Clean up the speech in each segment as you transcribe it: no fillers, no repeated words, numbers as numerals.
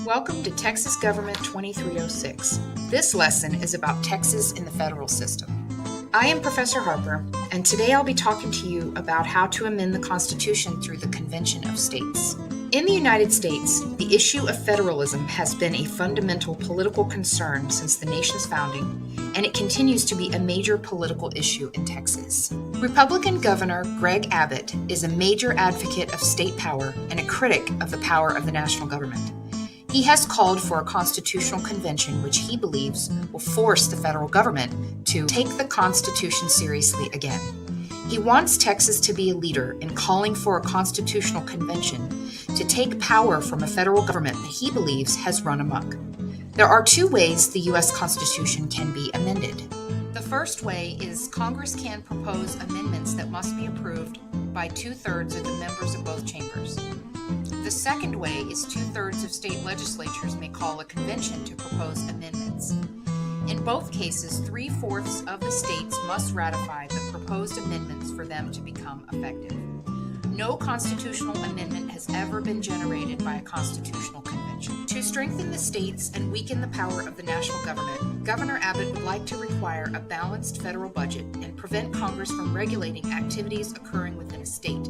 Welcome to Texas Government 2306. This lesson is about Texas in the federal system. I am Professor Harper, and today I'll be talking to you about how to amend the Constitution through the Convention of States. In the United States, the issue of federalism has been a fundamental political concern since the nation's founding, and it continues to be a major political issue in Texas. Republican Governor Greg Abbott is a major advocate of state power and a critic of the power of the national government. He has called for a constitutional convention which he believes will force the federal government to take the Constitution seriously again. He wants Texas to be a leader in calling for a constitutional convention to take power from a federal government that he believes has run amok. There are two ways the U.S. Constitution can be amended. The first way is Congress can propose amendments that must be approved by 2/3 of the members of both chambers. The second way is 2/3 of state legislatures may call a convention to propose amendments. In both cases, 3/4 of the states must ratify the proposed amendments for them to become effective. No constitutional amendment has ever been generated by a constitutional convention. To strengthen the states and weaken the power of the national government, Governor Abbott would like to require a balanced federal budget and prevent Congress from regulating activities occurring within a state,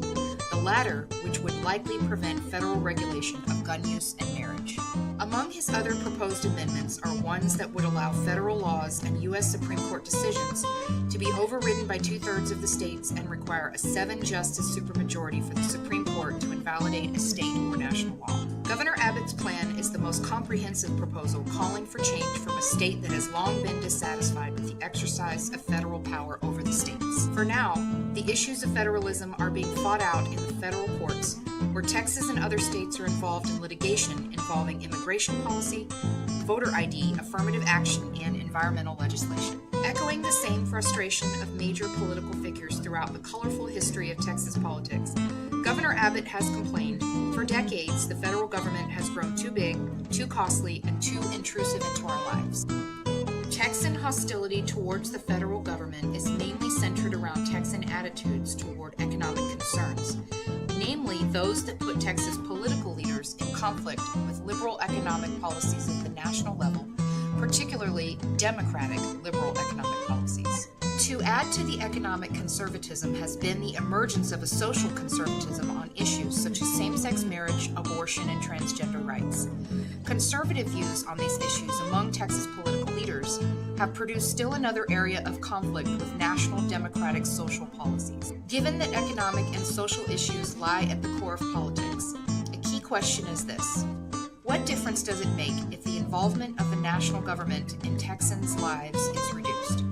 the latter which would likely prevent federal regulation of gun use and marriage. Among his other proposed amendments are ones that would allow federal laws and U.S. Supreme Court decisions to be overridden by 2/3 of the states and require a 7-justice supermajority for the Supreme Court to invalidate a state or national law. Governor Abbott's plan is the most comprehensive proposal calling for change from a state that has long been dissatisfied with the exercise of federal power over the states. For now, the issues of federalism are being fought out in the federal courts, where Texas and other states are involved in litigation involving immigration policy, voter ID, affirmative action, and environmental legislation. Echoing the same frustration of major political figures throughout the colorful history of Texas politics, Governor Abbott has complained, for decades the federal government has grown too big, too costly, and too intrusive into our lives. Texan hostility towards the federal government is mainly centered around Texan attitudes toward economic concerns, namely those that put Texas political leaders in conflict with liberal economic policies at the national level, particularly Democratic liberal economic policies. To add to the economic conservatism has been the emergence of a social conservatism on issues such as same-sex marriage, abortion, and transgender rights. Conservative views on these issues among Texas political leaders have produced still another area of conflict with national democratic social policies. Given that economic and social issues lie at the core of politics, a key question is this: what difference does it make if the involvement of the national government in Texans' lives is reduced?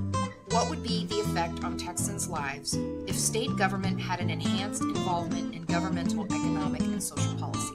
What would be the effect on Texans' lives if state government had an enhanced involvement in governmental, economic, and social policy?